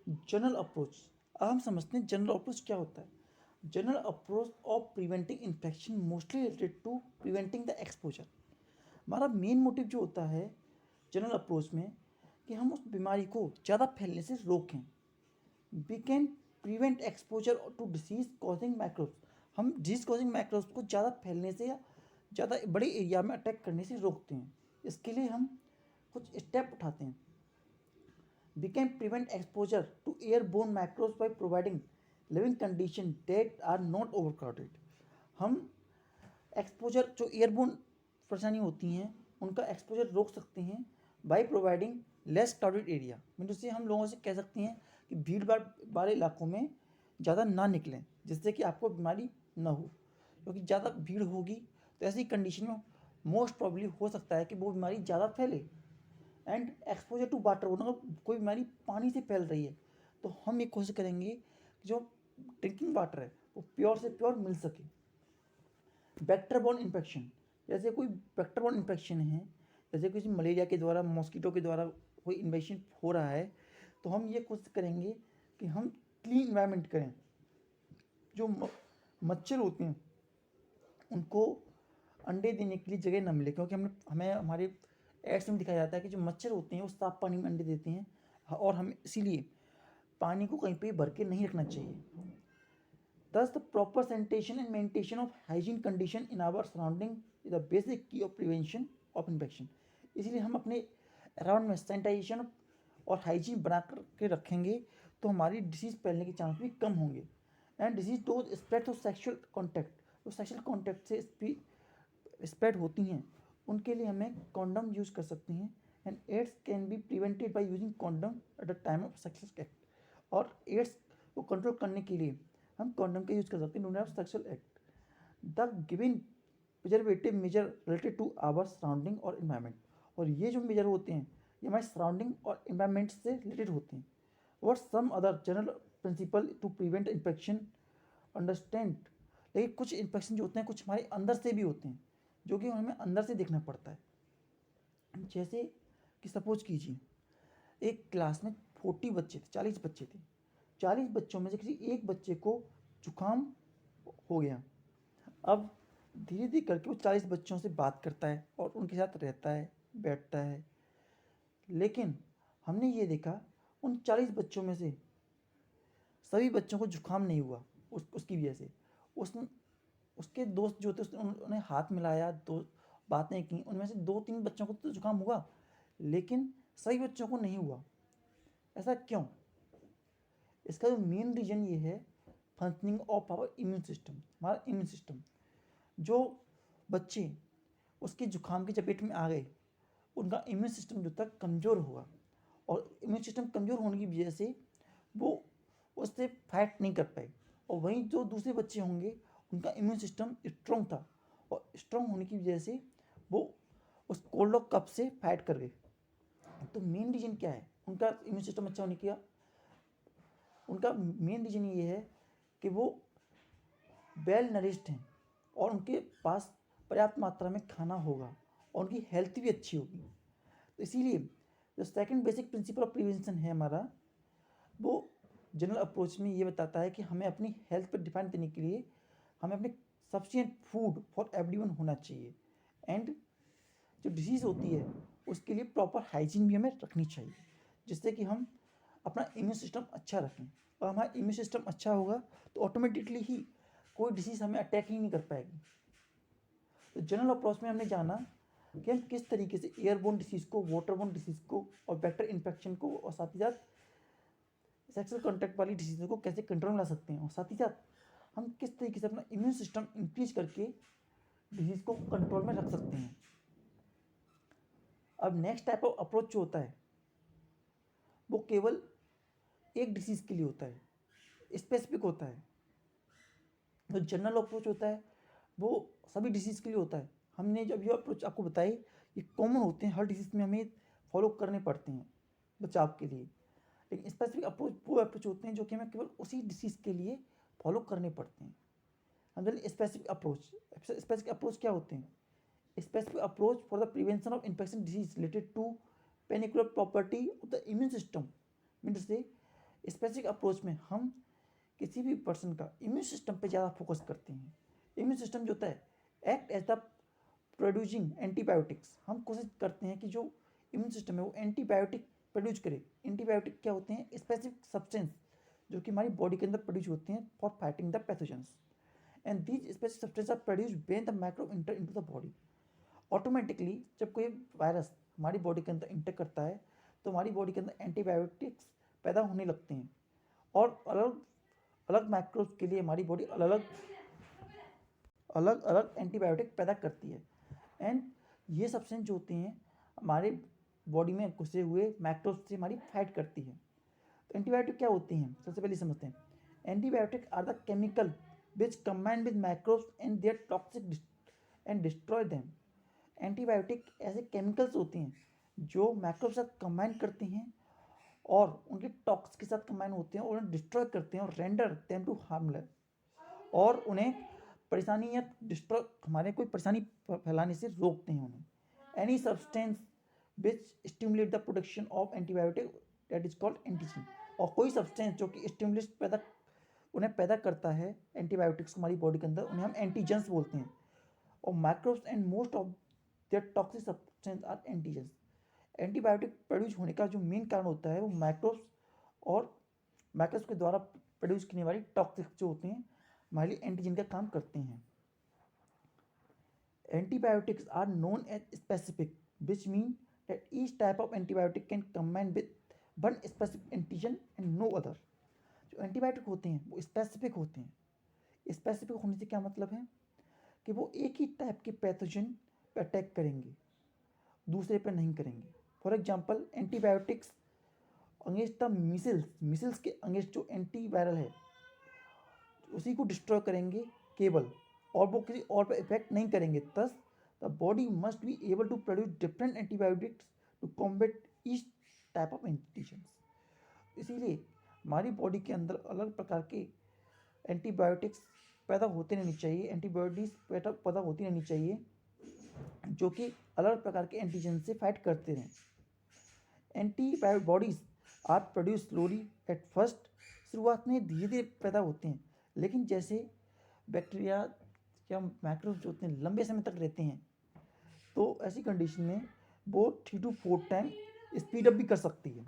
General approach. अब हम समझते हैं जनरल अप्रोच क्या होता है। General approach of preventing infection mostly related to preventing the exposure. हमारा मेन मोटिव जो होता है जनरल अप्रोच में कि हम उस बीमारी को ज़्यादा फैलने से रोकें। We can prevent exposure to disease causing microbes. हम डिजीज कॉजिंग माइक्रोब्स को ज़्यादा फैलने से या ज़्यादा बड़े एरिया में अटैक करने से रोकते हैं। इसके लिए हम कुछ स्टेप उठाते हैं। We can prevent exposure to airborne microbes by providing living conditions that are not overcrowded. हम एक्सपोजर जो एयरबोर्न परेशानी होती हैं उनका एक्सपोजर रोक सकते हैं by providing less crowded area. Mean से हम लोगों से कह सकते हैं कि भीड़ भाड़ वाले इलाकों में ज़्यादा ना निकलें जिससे कि आपको बीमारी ना हो, क्योंकि ज़्यादा भीड़ होगी तो ऐसी कंडीशन में मोस्ट प्रॉब्ली हो सकता है कि वो बीमारी ज़्यादा फैले। एंड एक्सपोजर टू वाटर, अगर कोई बीमारी पानी से फैल रही है तो हम ये कोशिश करेंगे कि जो ड्रिंकिंग वाटर है वो प्योर से प्योर मिल सके। वेक्टर बॉर्न इन्फेक्शन, जैसे कोई वेक्टर बॉर्न इन्फेक्शन है, जैसे किसी मलेरिया के द्वारा मॉस्किटो के द्वारा कोई इन्फेक्शन हो रहा है तो हम ये कोशिश करेंगे कि हम क्लीन इन्वायरमेंट करें। जो मच्छर होते हैं उनको अंडे देने के लिए जगह ना मिले, क्योंकि हमें हमारे एड्स में दिखाया जाता है कि जो मच्छर होते हैं वो साफ पानी में अंडे देते हैं और हम इसीलिए पानी को कहीं पे भर के नहीं रखना चाहिए। Thus, the proper sanitation and maintain of hygiene condition in our surrounding is the basic key of prevention of infection. इसलिए हम अपने अराउंड में सैनिटाइजेशन और हाइजीन बना कर के रखेंगे तो हमारी डिसीज़ फैलने के चांस भी कम होंगे। And disease dose spread through sexual contact, जो सेक्शुअल कॉन्टैक्ट से स्प्रेड होती हैं उनके लिए हमें कॉन्डम यूज़ कर सकते हैं। And AIDS can be prevented by using condom at the time of sexual act. और एड्स को कंट्रोल करने के लिए हम कॉन्डम का यूज़ कर सकते हैं during sexual act. The given preservative major related to our surrounding और इन्वायरमेंट, और ये जो मेजर होते हैं ये हमारे सराउंडिंग और इन्वायरमेंट से रिलेटेड होते हैं। और some other general principle to prevent infection understand. लेकिन कुछ इन्फेक्शन जो होते हैं कुछ हमारे अंदर से भी होते हैं जो कि हमें अंदर से देखना पड़ता है। जैसे कि सपोज कीजिए एक क्लास में 40 बच्चे थे, 40 बच्चे थे। 40 बच्चों में से किसी एक बच्चे को जुकाम हो गया। अब धीरे धीरे करके वो 40 बच्चों से बात करता है और उनके साथ रहता है, बैठता है, लेकिन हमने ये देखा उन 40 बच्चों में से सभी बच्चों को जुकाम नहीं हुआ। उसकी वजह से उसके दोस्त जो थे उन्होंने हाथ मिलाया, दो बातें की, उनमें से 2-3 बच्चों को तो जुकाम हुआ लेकिन सभी बच्चों को नहीं हुआ। ऐसा क्यों? इसका जो मेन रीज़न ये है functioning of our immune system. हमारा इम्यून सिस्टम, जो बच्चे उसके जुकाम की चपेट में आ गए उनका इम्यून सिस्टम जो तक कमज़ोर हुआ, और इम्यून सिस्टम कमज़ोर होने की वजह से वो उससे फाइट नहीं कर पाए। और वहीं जो दूसरे बच्चे होंगे उनका इम्यून सिस्टम स्ट्रॉन्ग था और स्ट्रॉन्ग होने की वजह से वो उस कोल्ड ऑफ कप से फाइट कर गए। तो मेन रीज़न क्या है उनका इम्यून सिस्टम अच्छा होने का? उनका मेन रीज़न ये है कि वो वेल नरिश्ड हैं और उनके पास पर्याप्त मात्रा में खाना होगा और उनकी हेल्थ भी अच्छी होगी। तो इसीलिए जो second basic principle of prevention है हमारा, वो जनरल अप्रोच में ये बताता है कि हमें अपनी हेल्थ पर डिपेंड देने के लिए हमें अपने सफिशिएंट फूड फॉर एवरीवन होना चाहिए। एंड जो डिसीज़ होती है उसके लिए प्रॉपर हाइजीन भी हमें रखनी चाहिए जिससे कि हम अपना इम्यून सिस्टम अच्छा रखें। और हमारा इम्यून सिस्टम अच्छा होगा तो ऑटोमेटिकली ही कोई डिसीज़ हमें अटैक ही नहीं कर पाएगी। तो जनरल अप्रोच में हमने जाना कि हम किस तरीके से एयरबोर्न डिसीज़ को, वाटरबोर्न डिसीज़ को और वेक्टर इन्फेक्शन को और साथ ही साथ सेक्सुअल कॉन्टैक्ट वाली डिसीज़ को कैसे कंट्रोल में ला सकते हैं, और साथ ही साथ हम किस तरीके से अपना इम्यून सिस्टम इंक्रीज करके डिजीज़ को कंट्रोल में रख सकते हैं। अब नेक्स्ट टाइप ऑफ अप्रोच जो होता है वो केवल एक डिसीज़ के लिए होता है, स्पेसिफिक होता है। जो जनरल अप्रोच होता है वो सभी डिसीज़ के लिए होता है। हमने जब ये अप्रोच आपको बताई ये कॉमन होते हैं, हर डिसीज़ में हमें फॉलो करने पड़ते हैं बचाव के लिए। लेकिन स्पेसिफिक अप्रोच वो अप्रोच होते हैं जो कि हमें केवल उसी डिसीज़ के लिए फॉलो करने पड़ते हैं। हम चलिए स्पेसिफिक अप्रोच क्या होते हैं? Specific approach for the prevention of infection disease related to particular property of the immune system. Mean से स्पेसिफिक अप्रोच में हम किसी भी पर्सन का इम्यून सिस्टम पे ज़्यादा फोकस करते हैं। इम्यून सिस्टम जो होता है act as the producing antibiotics. हम कोशिश करते हैं कि जो इम्यून सिस्टम है वो एंटीबायोटिक प्रोड्यूस करे। एंटीबायोटिक क्या होते हैं? स्पेसिफिक सब्सटेंस जो कि हमारी बॉडी के अंदर प्रोड्यूस होते हैं for fighting the pathogens, and these specific substance are produce when the microbe enter into the body. Automatically जब कोई वायरस हमारी बॉडी के अंदर इंटर करता है तो हमारी बॉडी के अंदर एंटीबायोटिक्स पैदा होने लगते हैं, और अलग अलग माइक्रोब्स के लिए हमारी बॉडी अलग अलग एंटीबायोटिक पैदा करती है। एंड ये सब्सटेंस जो होते हैं हमारे बॉडी में घुसे हुए माइक्रोब्स से हमारी फाइट करती है। तो एंटीबायोटिक क्या होती हैं? सबसे पहले समझते हैं। Antibiotic are the chemical which combine with microbes and their toxic and destroy them. Antibiotic ऐसे केमिकल्स होते हैं जो माइक्रोब के साथ कंबाइन करते हैं और उनके टॉक्स के साथ कंबाइन होते हैं और उन्हें डिस्ट्रॉय करते हैं और रेंडर देम टू हार्मलेस, और उन्हें परेशानी या डिस्ट्रॉय हमारे कोई परेशानी फैलाने से रोकते हैं उन्हें। Any substance which stimulate the production of antibiotic that is called antigen. और कोई सब्सटेंस जो कि स्टिमुलेट उन्हें पैदा करता है एंटीबायोटिक्स हमारी बॉडी के अंदर, उन्हें हम एंटीजेंस बोलते हैं। और microbes and most of their toxic substance are antigens. Antibiotic produce होने का जो मेन कारण होता है वो माइक्रोब्स के द्वारा प्रोड्यूस करने वाली टॉक्सिक जो होते हैं हमारे लिए एंटीजन का काम करते हैं। Antibiotics are known as specific which mean that each type of antibiotic can combine with one specific antigen and no other. जो एंटीबायोटिक होते हैं वो स्पेसिफिक होते हैं। स्पेसिफिक होने से क्या मतलब है कि वो एक ही टाइप के पैथोजन पे अटैक करेंगे, दूसरे पे नहीं करेंगे। For example antibiotics against the measles के अगेंस्ट जो एंटीवायरल है उसी को डिस्ट्रॉय करेंगे केवल, और वो किसी और पे इफेक्ट नहीं करेंगे। Thus the body must be able to produce different antibiotics to combat each type of antigens. इसीलिए हमारी बॉडी के अंदर अलग प्रकार के एंटीबायोटिक्स पैदा होते रहनी चाहिए, एंटीबॉडीज पैदा होती रहनी चाहिए जो कि अलग प्रकार के एंटीजन से फाइट करते रहें। Antibodies are produce slowly at first. शुरुआत में धीरे धीरे पैदा होते हैं, लेकिन जैसे बैक्टीरिया या माइक्रोब्स जो होते हैं लंबे समय तक रहते हैं तो ऐसी कंडीशन में वो 3 to 4 टाइम स्पीड अप भी कर सकती है।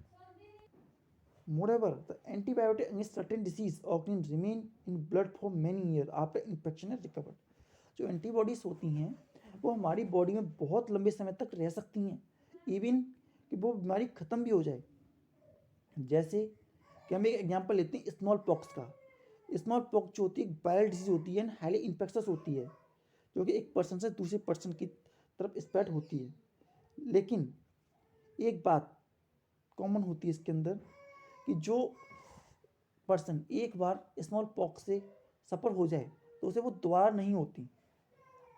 Moreover, the antibiotic against certain disease often remain in blood for many years after infection is recovered. जो एंटीबॉडीज होती हैं वो हमारी बॉडी में बहुत लंबे समय तक रह सकती हैं, इवन कि वो बीमारी ख़त्म भी हो जाए। जैसे कि हम एक एग्जांपल लेते हैं स्मॉल पॉक्स का। स्मॉल पॉक्स जो होती है एक वायरल डिजीज होती है, हाईली इन्फेक्शस होती है, जो कि एक पर्सन से दूसरे पर्सन की तरफ स्प्रेड होती है। लेकिन एक बात कॉमन होती है इसके अंदर कि जो पर्सन एक बार स्मॉल पॉक्स से सफ़र हो जाए तो उसे वो दोबारा नहीं होती।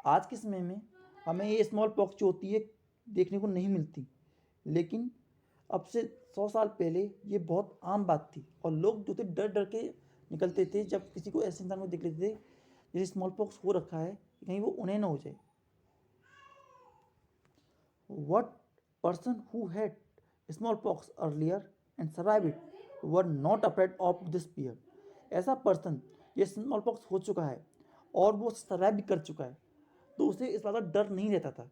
आज के समय में हमें ये स्मॉल पॉक्स जो होती है देखने को नहीं मिलती, लेकिन अब से 100 साल पहले ये बहुत आम बात थी, और लोग जो थे डर डर के निकलते थे जब किसी को ऐसे इंसान को देख लेते थे जैसे स्मॉल पॉक्स हो रखा है, कहीं वो उन्हें ना हो जाए। What person who had smallpox earlier and survived it were not afraid of this fear। ऐसा पर्सन ये स्मॉल पॉक्स हो चुका है और वो सर्वाइव भी कर चुका है तो उसे इस बात का डर नहीं रहता था।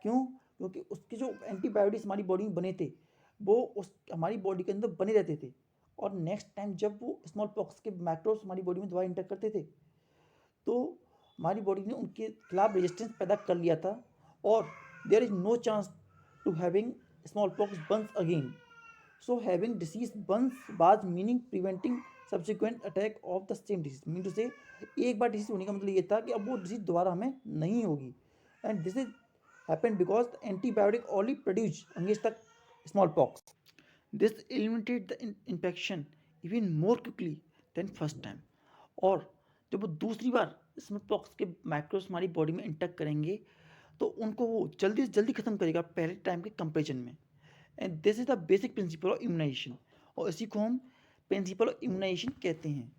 क्यों? क्योंकि उसके जो एंटीबायोटिक्स हमारी बॉडी में बने थे वो उस हमारी बॉडी के अंदर बने रहते थे, और नेक्स्ट टाइम जब वो स्मॉल पॉक्स के माइक्रोब्स हमारी बॉडी में दोबारा इंटर करते थे तो हमारी बॉडी ने उनके खिलाफ रेजिस्टेंस पैदा कर लिया था, और there is no chance to having smallpox once again। So having disease once was meaning preventing subsequent attack of the same disease। Mean to say एक बार डिसीज होने का मतलब ये था कि अब वो डिसीज दोबारा हमें नहीं होगी। And this is happened because the antibiotic only produce against the smallpox. This eliminated the infection even more quickly than first time. और जब वो दूसरी बार स्मॉलपॉक्स के माइक्रोब्स हमारी बॉडी में इंटैक्ट करेंगे तो उनको वो जल्दी से जल्दी ख़त्म करेगा पहले टाइम के कंपेरिजन में। And this is the basic principle of immunization, और इसी को हम प्रिंसिपल ऑफ इम्यूनाइजेशन कहते हैं।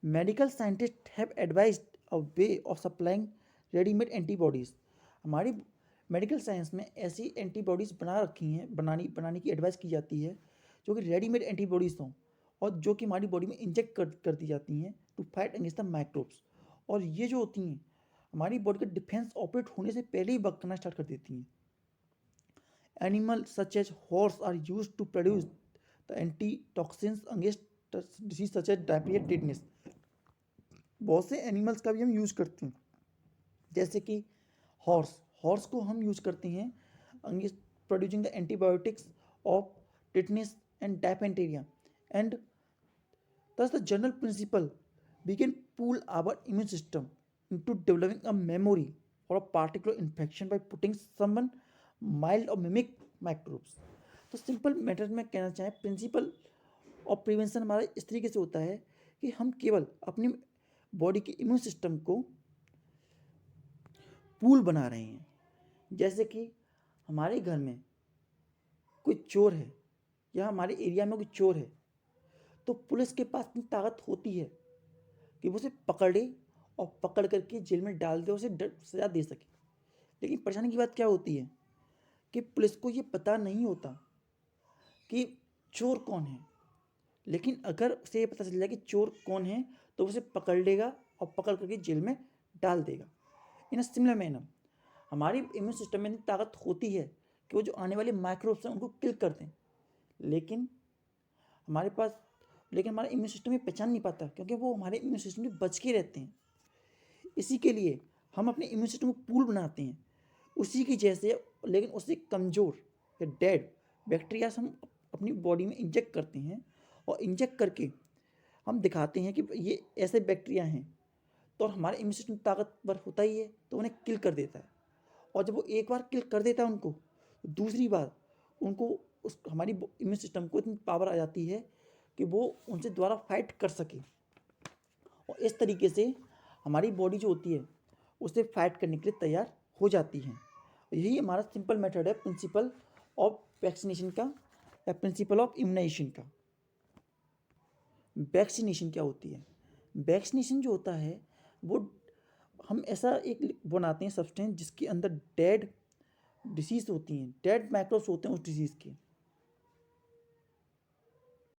Medical scientist have advised a way of supplying readymade antibodies. हमारी मेडिकल साइंस में ऐसी एंटीबॉडीज़ बनाने की एडवाइस की जाती है जो कि रेडीमेड एंटीबॉडीज़ हों और जो कि हमारी बॉडी में इंजेक्ट कर दी जाती हैं to fight against the microbes. और ये जो होती हैं हमारी बॉडी का डिफेंस ऑपरेट होने से पहले ही वर्क करना स्टार्ट कर देती हैं। Animal such as horse are use to produce the antitoxins against disease such as diarrhoea tetanus. बहुत से एनिमल्स का भी हम यूज़ करते हैं, जैसे कि हॉर्स को हम यूज़ करते हैं against producing the antibiotics of tetanus and diphtheria. And thus the general principle, we can pull our immune system into developing a memory for a particular infection by putting someone mild or mimic microbes। तो simple matter में कहना चाहें principle of prevention हमारा इस तरीके से होता है कि हम केवल अपनी बॉडी के इम्यून सिस्टम को पूल बना रहे हैं। जैसे कि हमारे घर में कोई चोर है या हमारे एरिया में कोई चोर है, तो पुलिस के पास इतनी ताकत होती है कि वो उसे पकड़े और पकड़ करके जेल में डाल दे, उसे सज़ा दे सके। लेकिन परेशानी की बात क्या होती है कि पुलिस को ये पता नहीं होता कि चोर कौन है। लेकिन अगर उसे ये पता चल जाए कि चोर कौन है तो उसे पकड़ लेगा और पकड़ करके जेल में डाल देगा। इन अ सिमिलर मैनर हमारी इम्यून सिस्टम में इतनी ताकत होती है कि वो जो आने वाले माइक्रोब्स हैं उनको किल कर दें। लेकिन हमारा इम्यून सिस्टम ये पहचान नहीं पाता, क्योंकि वो हमारे इम्यून सिस्टम से बच के रहते हैं। इसी के लिए हम अपने इम्यून सिस्टम को पूल बनाते हैं उसी की जैसे, लेकिन उससे कमज़ोर या डेड बैक्टीरिया हम अपनी बॉडी में इंजेक्ट करते हैं और इंजेक्ट करके हम दिखाते हैं कि ये ऐसे बैक्टीरिया हैं। तो हमारे इम्यून सिस्टम ताकतवर होता ही है तो उन्हें किल कर देता है। और जब वो एक बार किल कर देता है उनको, तो दूसरी बार उनको हमारी इम्यून सिस्टम को इतनी पावर आ जाती है कि वो उनसे दोबारा फाइट कर सके। और इस तरीके से हमारी बॉडी जो होती है उससे फाइट करने के लिए तैयार हो जाती है। यही हमारा सिंपल मेथड है प्रिंसिपल ऑफ वैक्सीनेशन का या प्रिंसिपल ऑफ इम्यूनाइजेशन का। वैक्सीनेशन क्या होती है? वैक्सीनेशन जो होता है वो हम ऐसा एक बनाते हैं सब्सटेंस जिसके अंदर डेड डिसीज़ होती हैं, डेड माइक्रोब्स होते हैं उस डिसीज़ के,